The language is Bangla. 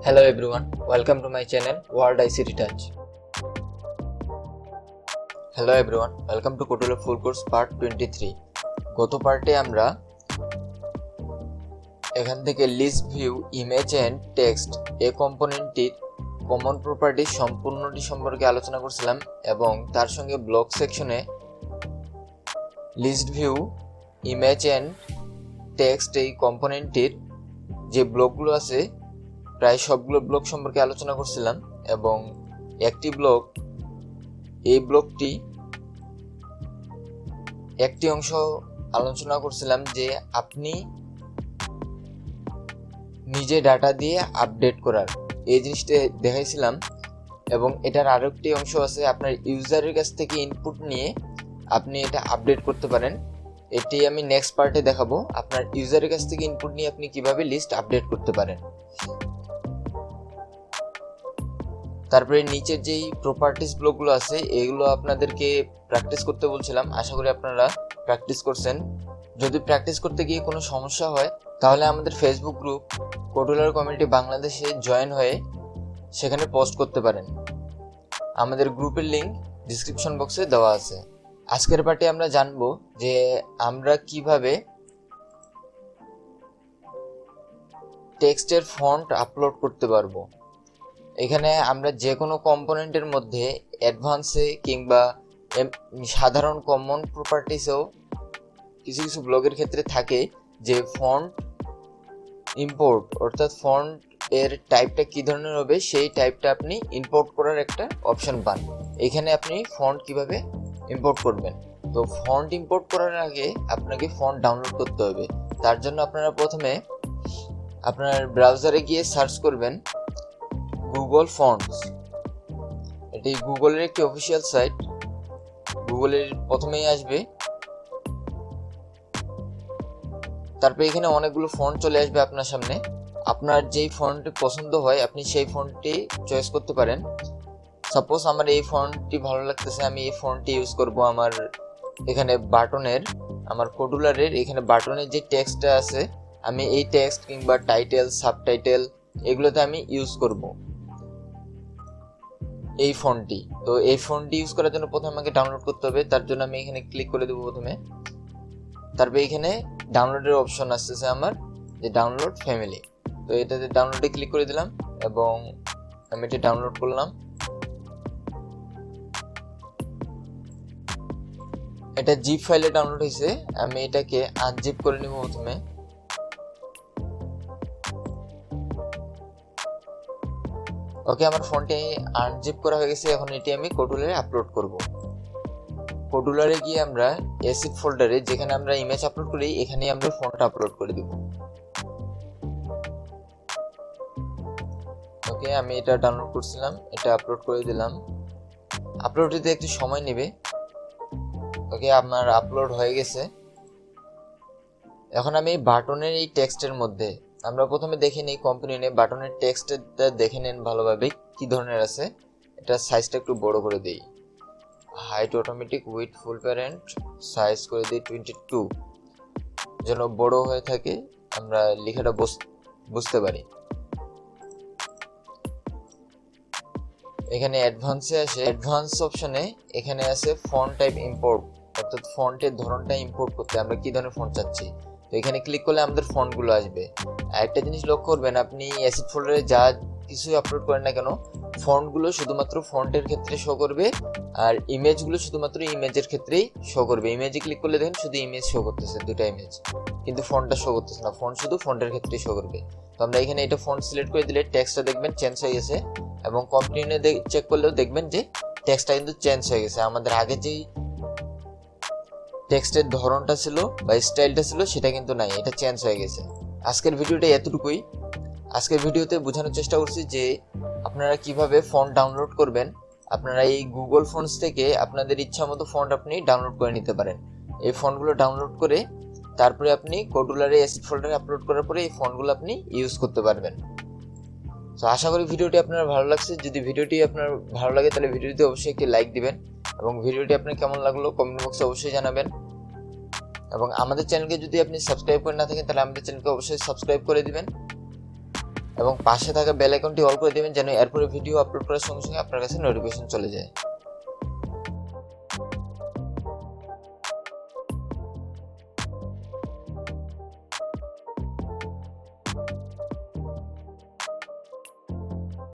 Hello everyone, welcome to my channel World ICT Touch. Hello everyone, welcome to kodular full course part 23. গত পার্টে আমরা এখান থেকে list view image and text এই কম্পোনেন্টটির কমন প্রপার্টি সম্পূর্ণটি সম্পর্কে আলোচনা করছিলাম এবং তার সঙ্গে ব্লক সেকশনে list view image and text এই কম্পোনেন্টটির যে ব্লকগুলো আছে প্রায় সবগুলো ব্লক সম্পর্কে আলোচনা করছিলাম এবং একটি ব্লক এই ব্লকটি একটি অংশ আলোচনা করছিলাম যে আপনি নিজে ডাটা দিয়ে আপডেট করার এই জিনিসটা দেখাইছিলাম এবং এটার আরেকটি অংশ আছে আপনার ইউজারের কাছ থেকে ইনপুট নিয়ে আপনি এটা আপডেট করতে পারেন। এটি আমি নেক্সট পার্টে দেখাবো আপনার ইউজারের কাছ থেকে ইনপুট নিয়ে আপনি কিভাবে লিস্ট আপডেট করতে পারেন। তারপরে নিচের যেই প্রপার্টিস ব্লকগুলো আছে এগুলো আপনাদেরকে প্র্যাকটিস করতে বলছিলাম, আশা করি আপনারা প্র্যাকটিস করছেন। যদি প্র্যাকটিস করতে গিয়ে কোনো সমস্যা হয় তাহলে আমাদের ফেসবুক গ্রুপ কোডুলার কমিউনিটি বাংলাদেশে জয়েন হয়ে সেখানে পোস্ট করতে পারেন। আমাদের গ্রুপের লিংক ডিসক্রিপশন বক্সে দেওয়া আছে। আজকের পার্টে আমরা জানবো যে আমরা কিভাবে টেক্সটের ফন্ট আপলোড করতে পারবো। এখানে আমরা যে কোনো কম্পোনেন্টের মধ্যে অ্যাডভান্সে কিংবা সাধারণ কমন প্রপার্টিসেও কিছু কিছু ব্লগের ক্ষেত্রে থাকে যে ফন্ট ইম্পোর্ট, অর্থাৎ ফন্ট এর টাইপটা কী ধরনের হবে সেই টাইপটা আপনি ইম্পোর্ট করার একটা অপশন পান। এখানে আপনি ফন্ট কিভাবে ইম্পোর্ট করবেন। তো ফন্ট ইম্পোর্ট করার আগে আপনাকে ফন্ট ডাউনলোড করতে হবে। তার জন্য আপনারা প্রথমে আপনার ব্রাউজারে গিয়ে সার্চ করবেন গুগল ফন্টস। এটি গুগলের একটি অফিসিয়াল সাইট। গুগলের প্রথমেই আসবে, তারপরে এখানে অনেকগুলো ফন্ট চলে আসবে আপনার সামনে। আপনার যেই ফন্টটি পছন্দ হয় আপনি সেই ফন্টটি চয়েস করতে পারেন। সাপোজ আমার এই ফন্টটি ভালো লাগতেছে, আমি এই ফন্টটি ইউজ করব। আমার এখানে বাটনের, আমার কোডুলারের এখানে বাটনের যে টেক্সটটা আছে আমি এই টেক্সট কিংবা টাইটেল সাবটাইটেল এগুলোতে আমি ইউজ করব এই ফন্টটি। তো এই ফন্টটি ইউজ করার জন্য প্রথমে আমাকে ডাউনলোড করতে হবে। তার জন্য আমি এখানে ক্লিক করে দেবো প্রথমে। তারপরে এখানে ডাউনলোডের অপশন আসতেছে আমার যে ডাউনলোড ফ্যামিলি। তো এটাতে ডাউনলোডে ক্লিক করে দিলাম এবং আমি এটা ডাউনলোড করলাম। এটা জিপ ফাইলে ডাউনলোড হয়েছে, আমি এটাকে আনজিপ করে নিব প্রথমে। ওকে, আমার ফোনটি আনজিপ করা হয়ে গেছে। এখন এটি আমি কোডুলারে আপলোড করব। কোডুলারে গিয়ে আমরা এসিড ফোল্ডারে যেখানে আমরা ইমেজ আপলোড করি এখানে আমরা ফন্ট আপলোড করে দিব। ওকে, আমি এটা ডাউনলোড করছিলাম, এটা আপলোড করে দিলাম। আপলোড দিতে একটু সময় নেবে। ওকে, আমার আপলোড হয়ে গেছে। এখন আমি বাটনের এই টেক্সটের মধ্যে আমরা প্রথমে দেখে নিই কম্পোনেন্টে বাটনের টেক্সটটা দেখে নেন ভালোভাবে কি ধরনের আছে। এটা সাইজটা একটু বড় করে দেই, height automatic with full parent size করে দিই 22 যেন বড় হয়ে থাকে, আমরা লেখাটা বুঝতে পারি। এখানে অ্যাডভান্সে আসে, অ্যাডভান্স অপশনে এখানে আছে ফন্ট টাইপ ইম্পোর্ট, অর্থাৎ ফন্টের ধরনটা ইম্পোর্ট করতে আমরা কি ধরনের ফন্ট চাচ্ছি। তো এখানে ক্লিক করলে আমাদের ফন্টগুলো আসবে। আর একটা জিনিস লক্ষ্য করবেন, আপনি অ্যাসিড ফোল্ডারে যা কিছুই আপলোড করেন না কেন ফন্টগুলো শুধুমাত্র ফন্টের ক্ষেত্রে শো করবে আর ইমেজগুলো শুধুমাত্র ইমেজের ক্ষেত্রেই শো করবে। ইমেজে ক্লিক করলে দেখেন শুধু ইমেজ শো করতেছে, দুটো ইমেজ, কিন্তু ফন্টটা শো করতেছে না। ফন্ট শুধু ফন্টের ক্ষেত্রেই শো করবে। তো আমরা এখানে এটা ফন্ট সিলেক্ট করে দিলে টেক্সটটা দেখবেন চেঞ্জ হয়ে গেছে এবং কন্টিনিউ চেক করলেও দেখবেন যে টেক্সটটা কিন্তু চেঞ্জ হয়ে গেছে। আমাদের আগে যেই টেক্সটের ধরনটা ছিল বা স্টাইলটা ছিল সেটা কিন্তু নাই, এটা চেঞ্জ হয়ে গেছে। আজকের ভিডিওটা এতটুকুই। আজকের ভিডিওতে বোঝানোর চেষ্টা করছি যে আপনারা কিভাবে ফন্ট ডাউনলোড করবেন। আপনারা এই গুগল ফন্টস থেকে আপনাদের ইচ্ছা মতো ফন্ট আপনি ডাউনলোড করে নিতে পারেন। এই ফন্টগুলো ডাউনলোড করে তারপরে আপনি কোডুলারে অ্যাসিড ফোল্ডারে আপলোড করার পরে এই ফন্টগুলো আপনি ইউজ করতে পারবেন। তো আশা করি ভিডিওটি আপনার ভালো লাগছে। যদি ভিডিওটি আপনার ভালো লাগে তাহলে ভিডিওতে অবশ্যই একটি লাইক দিবেন এবং ভিডিওটি আপনার কেমন লাগলো কমেন্ট বক্সে অবশ্যই জানাবেন। এবং আমাদের চ্যানেলকে যদি আপনি সাবস্ক্রাইব করে না থাকেন তাহলে আমাদের চ্যানেলকে অবশ্যই সাবস্ক্রাইব করে দিবেন এবং পাশে থাকা বেল আইকনটি অল করে দেবেন যেন এরপরে ভিডিও আপলোড করার সঙ্গে সঙ্গে আপনার কাছে নোটিফিকেশন চলে যায়।